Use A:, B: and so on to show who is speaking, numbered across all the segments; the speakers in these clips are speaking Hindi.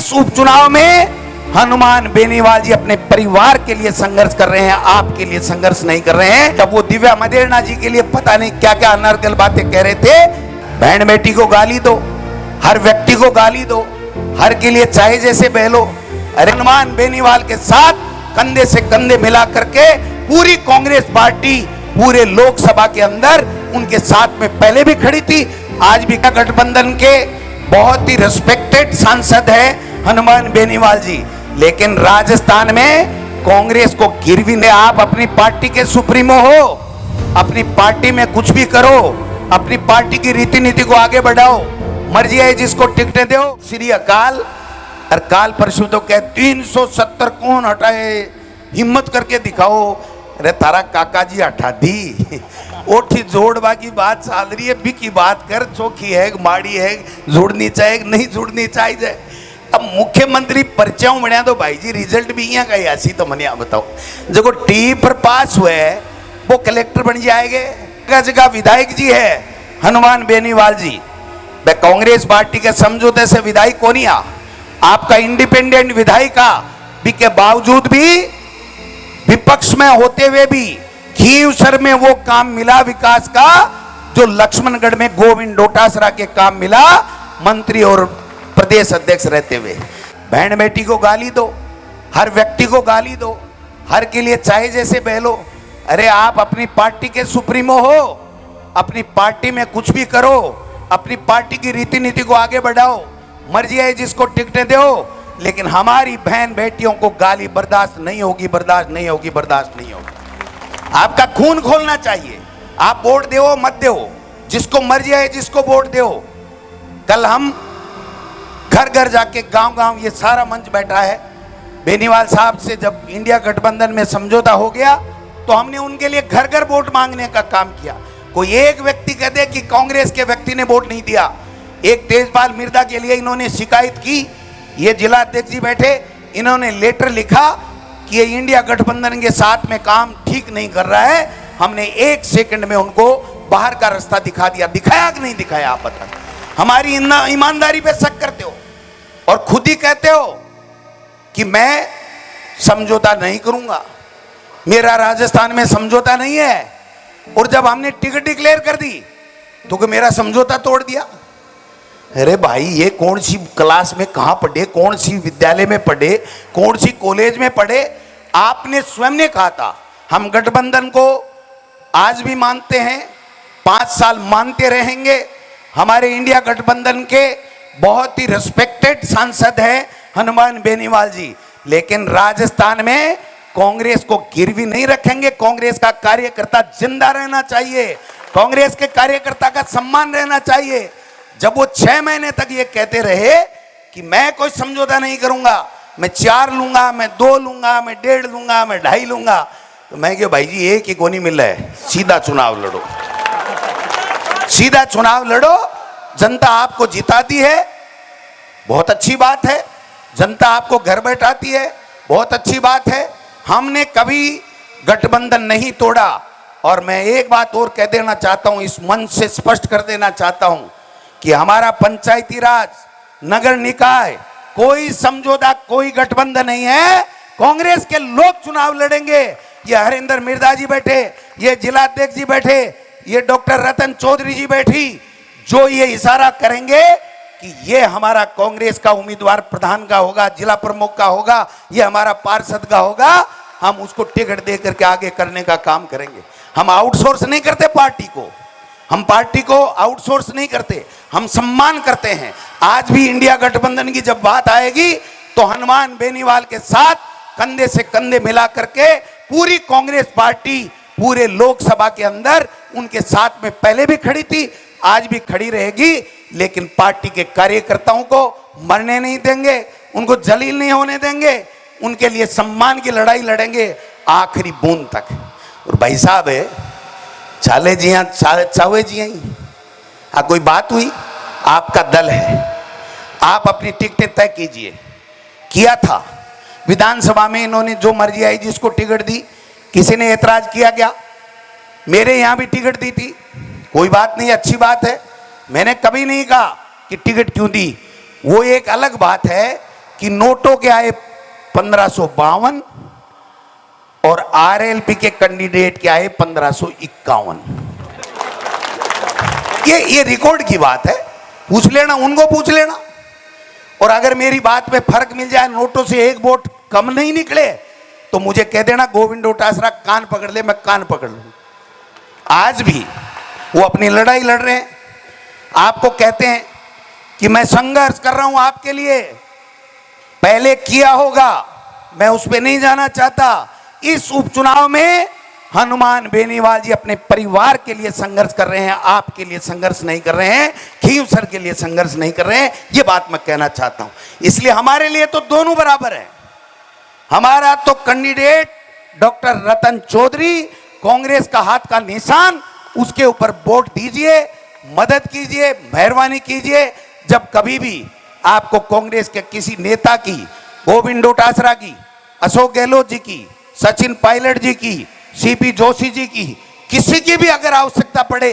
A: इस उपचुनाव में हनुमान बेनीवाल जी अपने परिवार के लिए संघर्ष कर रहे हैं, आपके लिए संघर्ष नहीं कर रहे हैं। जब वो दिव्या मदेरणा जी के लिए पता नहीं क्या क्या अनर्गल बातें कह रहे थे, बहन बेटी को गाली दो, हर व्यक्ति को गाली दो, हर के लिए चाहे जैसे बहलो। अरे हनुमान बेनीवाल के साथ कंधे से कंधे मिला करके पूरी कांग्रेस पार्टी पूरे लोकसभा के अंदर उनके साथ में पहले भी खड़ी थी, आज भी गठबंधन के बहुत ही रिस्पेक्टेड सांसद है हनुमान बेनीवाल जी। लेकिन राजस्थान में कांग्रेस को गिरवी ने, आप अपनी पार्टी के सुप्रीमो हो, अपनी पार्टी में कुछ भी करो, अपनी पार्टी की रीति नीति को आगे बढ़ाओ, मर्जी है जिसको टिकटें दो। श्री अकाल और काल परसों तो कह 370 कौन हटाए, हिम्मत करके दिखाओ। अरे तारा काका जी हटा दी, ओठी जोड़वा की बात चाल रही है, बी की बात कर, चौकी है माड़ी है, जुड़नी चाहिए नहीं जुड़नी चाहिए। अब मुख्यमंत्री पर्चाऊ बनया तो भाई जी रिजल्ट भी यहाँ का ऐसी तो मनिया बताओ, जो टी पर पास हुए वो कलेक्टर बन जाएंगे। जगह विधायक जी है हनुमान बेनीवाल जी, वे कांग्रेस पार्टी के समझौते से विधायक कौन ही आपका इंडिपेंडेंट विधायक भी के बावजूद भी विपक्ष में होते हुए भी खीवसर में वो काम मिला विकास का जो लक्ष्मणगढ़ में गोविंद डोटासरा के काम मिला मंत्री और प्रदेश अध्यक्ष रहते हुए। बहन बेटी को गाली दो, हर व्यक्ति को गाली दो, हर के लिए चाहे जैसे बहलो। अरे आप अपनी पार्टी के सुप्रीमो हो, अपनी पार्टी में कुछ भी करो, अपनी पार्टी की रीति नीति को आगे बढ़ाओ, मर्जी है जिसको टिकटें दो। लेकिन हमारी बहन बेटियों को गाली बर्दाश्त नहीं होगी, बर्दाश्त नहीं होगी, बर्दाश्त नहीं होगी। आपका खून खोलना चाहिए। आप वोट दो मत दो, जिसको मर्जी है जिसको वोट दो। कल हम घर घर जाके गांव गांव ये सारा मंच बैठा है, बेनीवाल साहब से जब इंडिया गठबंधन में समझौता हो गया तो हमने उनके लिए घर घर वोट मांगने का काम किया। कोई एक व्यक्ति कह दे कि कांग्रेस के व्यक्ति ने वोट नहीं दिया। एक तेजपाल मिर्जा के लिए इन्होंने शिकायत की, ये जिला अध्यक्ष जी बैठे, इन्होंने लेटर लिखा कि ये इंडिया गठबंधन के साथ में काम ठीक नहीं कर रहा है। हमने 1 सेकंड में उनको बाहर का रास्ता दिखा दिया। दिखाया कि नहीं दिखाया आप बता? हमारी ईमानदारी पे शक करते हो और खुद ही कहते हो कि मैं समझौता नहीं करूंगा, मेरा राजस्थान में समझौता नहीं है। और जब हमने टिकट डिक्लेयर कर दी तो कि मेरा समझौता तोड़ दिया। अरे भाई ये कौन सी क्लास में कहां पढ़े, कौन सी विद्यालय में पढ़े, कौन सी कॉलेज में पढ़े? आपने स्वयं ने कहा था हम गठबंधन को आज भी मानते हैं, 5 साल मानते रहेंगे। हमारे इंडिया गठबंधन के बहुत ही रिस्पेक्टेड सांसद हैं हनुमान बेनीवाल जी। लेकिन राजस्थान में कांग्रेस को गिरवी नहीं रखेंगे। कांग्रेस का कार्यकर्ता जिंदा रहना चाहिए, कांग्रेस के कार्यकर्ता का सम्मान रहना चाहिए। जब वो 6 महीने तक ये कहते रहे कि मैं कोई समझौता नहीं करूंगा, मैं 4 लूंगा, मैं 2 लूंगा, मैं 1.5 लूंगा, मैं 2.5 लूंगा, तो मैं क्यों भाई जी एक ही को नहीं मिल रहा है, सीधा चुनाव लड़ो, सीधा चुनाव लड़ो। जनता आपको जिताती है, बहुत अच्छी बात है। जनता आपको घर बैठाती है, बहुत अच्छी बात है। हमने कभी गठबंधन नहीं तोड़ा। और मैं एक बात और कह देना चाहता हूं, इस मंच से स्पष्ट कर देना चाहता हूं कि हमारा पंचायती राज, नगर निकाय, कोई समझौता, कोई गठबंधन नहीं है। कांग्रेस के लोग चुनाव लड़ेंगे। ये हरिंदर मिर्जा जी बैठे, ये जिला अध्यक्ष जी बैठे, ये डॉक्टर रतन चौधरी जी बैठी, जो ये इशारा करेंगे कि ये हमारा कांग्रेस का उम्मीदवार प्रधान का होगा, जिला प्रमुख का होगा, ये हमारा पार्षद का होगा, हम उसको टिकट दे करके आगे करने का काम करेंगे। हम आउटसोर्स नहीं करते पार्टी को, हम पार्टी को आउटसोर्स नहीं करते, हम सम्मान करते हैं। आज भी इंडिया गठबंधन की जब बात आएगी तो हनुमान बेनीवाल के साथ कंधे से कंधे मिला करके पूरी कांग्रेस पार्टी पूरे लोकसभा के अंदर उनके साथ में पहले भी खड़ी थी, आज भी खड़ी रहेगी। लेकिन पार्टी के कार्यकर्ताओं को मरने नहीं देंगे, उनको जलील नहीं होने देंगे, उनके लिए सम्मान की लड़ाई लड़ेंगे आखिरी बूंद तक। और भाई साहब है चाले जी चावे जी यहीं कोई बात हुई, आपका दल है, आप अपनी टिकटें तय कीजिए। किया था विधानसभा में, इन्होंने जो मर्जी आई जिसको टिकट दी, किसी ने ऐतराज किया क्या? मेरे यहां भी टिकट दी थी, कोई बात नहीं, अच्छी बात है। मैंने कभी नहीं कहा कि टिकट क्यों दी। वो एक अलग बात है कि नोटों के आए 1552 और आरएलपी के कैंडिडेट के आए 1551। ये रिकॉर्ड की बात है, पूछ लेना, उनको पूछ लेना। और अगर मेरी बात में फर्क मिल जाए, नोटों से एक वोट कम नहीं निकले, तो मुझे कह देना गोविंद डोटासरा कान पकड़ ले, मैं कान पकड़ लूं। आज भी वो अपनी लड़ाई लड़ रहे हैं, आपको कहते हैं कि मैं संघर्ष कर रहा हूं आपके लिए, पहले किया होगा, मैं उस पर नहीं जाना चाहता। इस उपचुनाव में हनुमान बेनीवाल जी अपने परिवार के लिए संघर्ष कर रहे हैं, आपके लिए संघर्ष नहीं कर रहे हैं, खींवसर के लिए संघर्ष नहीं कर रहे हैं, ये बात मैं कहना चाहता हूं। इसलिए हमारे लिए तो दोनों बराबर है। हमारा तो कैंडिडेट डॉक्टर रतन चौधरी, कांग्रेस का हाथ का निशान, उसके ऊपर वोट दीजिए, मदद कीजिए, मेहरबानी कीजिए। जब कभी भी आपको कांग्रेस के किसी नेता की, गोविंद डोटासरा की, अशोक गहलोत जी की, सचिन पायलट जी की, सीपी जोशी जी की, किसी की भी अगर आवश्यकता पड़े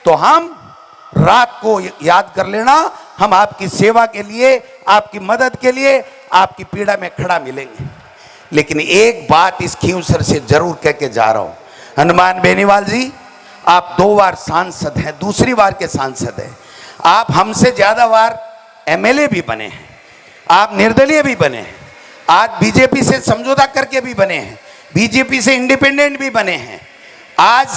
A: तो हम रात को याद कर लेना, हम आपकी सेवा के लिए, आपकी मदद के लिए, आपकी पीड़ा में खड़ा मिलेंगे। लेकिन एक बात इस खींवसर से जरूर कह के जा रहा हूं, हनुमान बेनीवाल जी, आप 2 बार सांसद हैं, दूसरी बार के सांसद हैं। आप हमसे ज्यादा बार एमएलए भी बने हैं, आप निर्दलीय भी बने हैं, आज बीजेपी से समझौता करके भी बने हैं, बीजेपी से इंडिपेंडेंट भी बने हैं, आज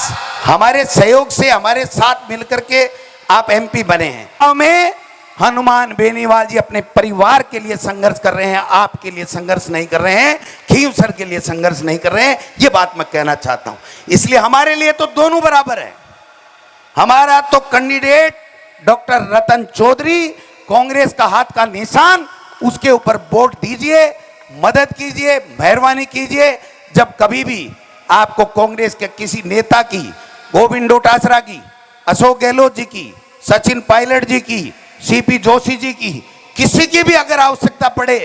A: हमारे सहयोग से, हमारे साथ मिलकर के आप एमपी बने हैं। हमें हनुमान बेनीवाल जी अपने परिवार के लिए संघर्ष कर रहे हैं, आपके लिए संघर्ष नहीं कर रहे हैं, खींवसर के लिए संघर्ष नहीं कर रहे हैं, ये बात मैं कहना चाहता हूं। इसलिए हमारे लिए तो दोनों बराबर है। हमारा तो कैंडिडेट डॉक्टर रतन चौधरी, कांग्रेस का हाथ का निशान, उसके ऊपर वोट दीजिए, मदद कीजिए, मेहरबानी कीजिए। जब कभी भी आपको कांग्रेस के किसी नेता की, गोविंद डोटासरा की, अशोक गहलोत जी की, सचिन पायलट जी की, सीपी जोशी जी की, किसी की भी अगर आवश्यकता पड़े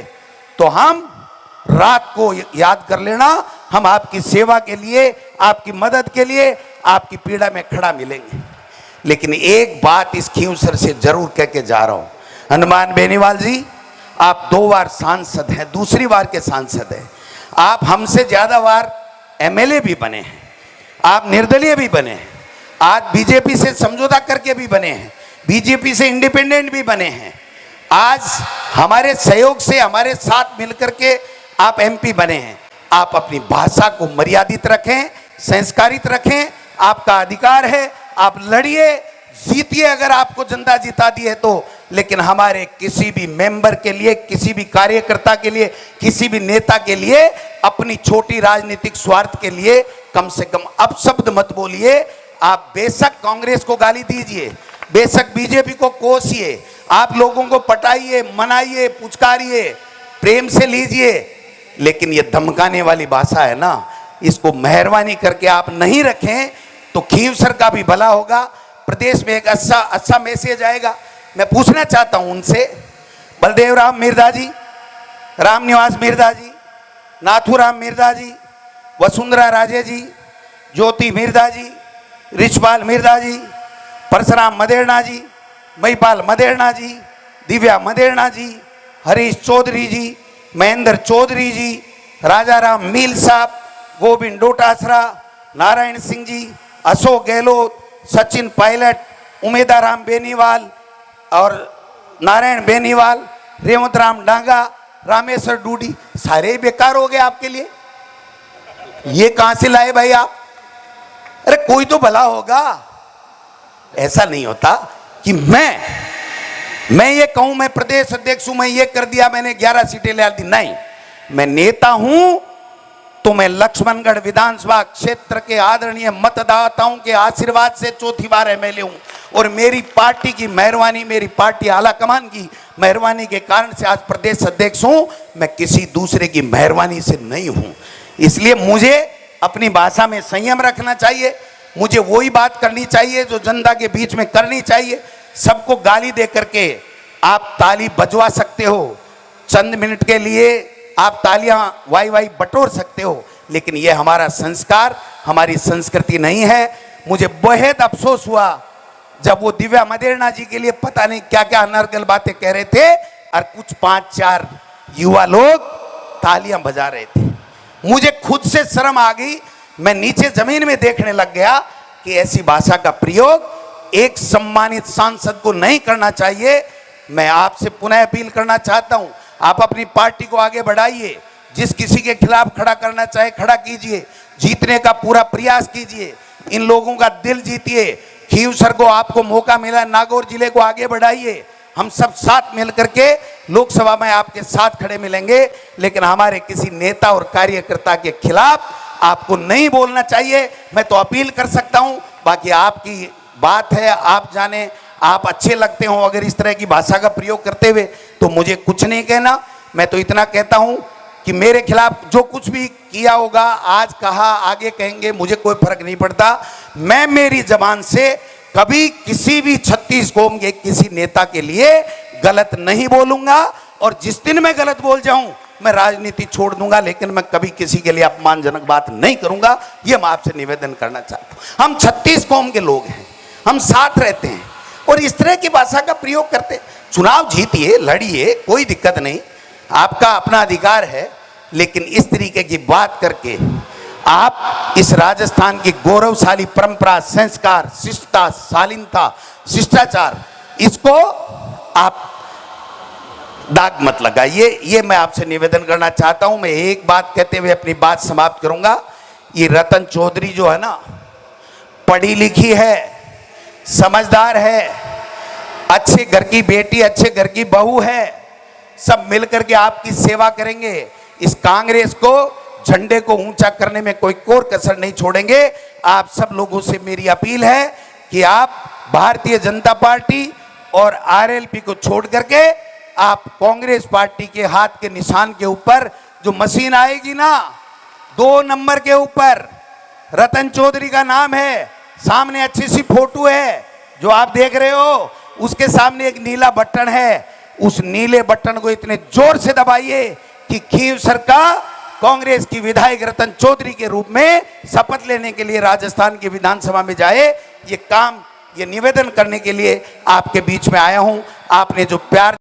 A: तो हम रात को याद कर लेना, हम आपकी सेवा के लिए, आपकी मदद के लिए, आपकी पीड़ा में खड़ा मिलेंगे। लेकिन एक बात इस खींवसर से जरूर कह के जा रहा हूं, हनुमान बेनीवाल जी, आप 2 बार सांसद हैं, दूसरी बार के सांसद हैं, आप हमसे ज्यादा बार एमएलए भी बने हैं, आप निर्दलीय भी बने हैं, आज बीजेपी से समझौता करके भी बने हैं, बीजेपी से इंडिपेंडेंट भी बने हैं, आज हमारे सहयोग से, हमारे साथ मिलकर के आप एमपी बने हैं। आप अपनी भाषा को मर्यादित रखें, संस्कारित रखें, आपका अधिकार है, आप लड़िए, जीतिए अगर आपको जनता जिता दी है तो। लेकिन हमारे किसी भी मेंबर के लिए, किसी भी कार्यकर्ता के लिए, किसी भी नेता के लिए, अपनी छोटी राजनीतिक स्वार्थ के लिए कम से कम अपशब्द मत बोलिए। आप बेशक कांग्रेस को गाली दीजिए, बेशक बीजेपी को कोसिए, आप लोगों को पटाइए, मनाइए, पुचकारिए, प्रेम से लीजिए, लेकिन ये धमकाने वाली भाषा है ना, इसको मेहरबानी करके आप नहीं रखें तो खींवसर का भी भला होगा, प्रदेश में एक अच्छा मैसेज आएगा। मैं पूछना चाहता हूं उनसे, बलदेव राम मिर्जा जी, रामनिवास मिर्जा जी, नाथूराम मिर्जा जी, वसुंधरा राजे जी, ज्योति मिर्जा जी, रिछपाल मिर्जा जी, परशुराम मदेरणा जी, महिपाल मदेरणा जी, दिव्या मदेरणा जी, हरीश चौधरी जी, महेंद्र चौधरी जी, राजा राम मील साहब, गोविंद डोटासरा, नारायण सिंह जी, अशोक गहलोत, सचिन पायलट, उमेदाराम बेनीवाल और नारायण बेनीवाल, रेवंत राम डांगा, रामेश्वर डूडी, सारे बेकार हो गए आपके लिए। ये कहां से लाए भाई आप? अरे कोई तो भला होगा। ऐसा नहीं होता कि मैं ये कहूं मैं प्रदेश अध्यक्ष हूं, मैं ये कर दिया, मैंने 11 सीटें ले दी। नहीं, मैं नेता हूं तो मैं लक्ष्मणगढ़ विधानसभा क्षेत्र के आदरणीय मतदाताओं के आशीर्वाद से चौथी बार एमएलए हूं, और मेरी पार्टी की मेहरबानी, मेरी पार्टी आला कमान की मेहरबानी के कारण से आज प्रदेश अध्यक्ष हूं। मैं किसी दूसरे की मेहरबानी से नहीं हूं। इसलिए मुझे अपनी भाषा में संयम रखना चाहिए, मुझे वही बात करनी चाहिए जो जनता के बीच में करनी चाहिए। सबको गाली दे करके आप ताली बजवा सकते हो, चंद मिनट के लिए आप तालियां वाई वाई बटोर सकते हो, लेकिन यह हमारा संस्कार, हमारी संस्कृति नहीं है। मुझे बेहद अफसोस हुआ जब वो दिव्या मदेरणा जी के लिए पता नहीं क्या क्या अनर्गल बातें कह रहे थे, और कुछ 5-4 युवा लोग तालियां बजा रहे थे। मुझे खुद से शर्म आ गई, मैं नीचे जमीन में देखने लग गया कि ऐसी भाषा का प्रयोग एक सम्मानित सांसद को नहीं करना चाहिए। मैं आपसे पुनः अपील करना चाहता हूं, आप अपनी पार्टी को आगे बढ़ाइए, जिस किसी के खिलाफ खड़ा करना चाहे खड़ा कीजिए, जीतने का पूरा प्रयास कीजिए, इन लोगों का दिल जीतिए। खींवसर को आपको मौका मिला, नागौर जिले को आगे बढ़ाइए, हम सब साथ मिलकर के लोकसभा में आपके साथ खड़े मिलेंगे, लेकिन हमारे किसी नेता और कार्यकर्ता के खिलाफ आपको नहीं बोलना चाहिए। मैं तो अपील कर सकता हूं, बाकी आपकी बात है, आप जाने, आप अच्छे लगते हो अगर इस तरह की भाषा का प्रयोग करते हुए, तो मुझे कुछ नहीं कहना। मैं तो इतना कहता हूं कि मेरे खिलाफ जो कुछ भी किया होगा, आज कहा आगे कहेंगे, मुझे कोई फर्क नहीं पड़ता। मैं मेरी जबान से कभी किसी भी 36 कौम के किसी नेता के लिए गलत नहीं बोलूंगा, और जिस दिन मैं गलत बोल जाऊं मैं राजनीति छोड़ दूंगा, लेकिन मैं कभी किसी के लिए अपमानजनक बात नहीं करूंगा। यह मैं आपसे निवेदन करना चाहता हूं। हम 36 कौम के लोग हैं, हम साथ रहते हैं, और इस तरह की भाषा का प्रयोग करते हैं। चुनाव जीतिए, लड़िए, कोई दिक्कत नहीं, आपका अपना अधिकार है, लेकिन इस तरीके की बात करके आप इस राजस्थान की गौरवशाली परंपरा, संस्कार, शिष्टता, शालीनता, शिष्टाचार, इसको आप दाग मत लगाइए। ये मैं आपसे निवेदन करना चाहता हूं। मैं एक बात कहते हुए अपनी बात समाप्त करूंगा। ये रतन चौधरी जो है ना, पढ़ी लिखी है, समझदार है, अच्छे घर की बेटी, अच्छे घर की बहू है, सब मिलकर के आपकी सेवा करेंगे। इस कांग्रेस को, झंडे को ऊंचा करने में कोई कोर कसर नहीं छोड़ेंगे। आप सब लोगों से मेरी अपील है कि आप भारतीय जनता पार्टी और आरएलपी को छोड़ करके आप कांग्रेस पार्टी के हाथ के निशान के ऊपर जो मशीन आएगी ना, 2 नंबर के ऊपर रतन चौधरी का नाम है, सामने अच्छी सी फोटो है जो आप देख रहे हो, उसके सामने एक नीला बटन है, उस नीले बटन को इतने जोर से दबाइए कि खींवसर का कांग्रेस की विधायक रतन चौधरी के रूप में शपथ लेने के लिए राजस्थान की विधानसभा में जाए। ये काम, ये निवेदन करने के लिए आपके बीच में आया हूं। आपने जो प्यार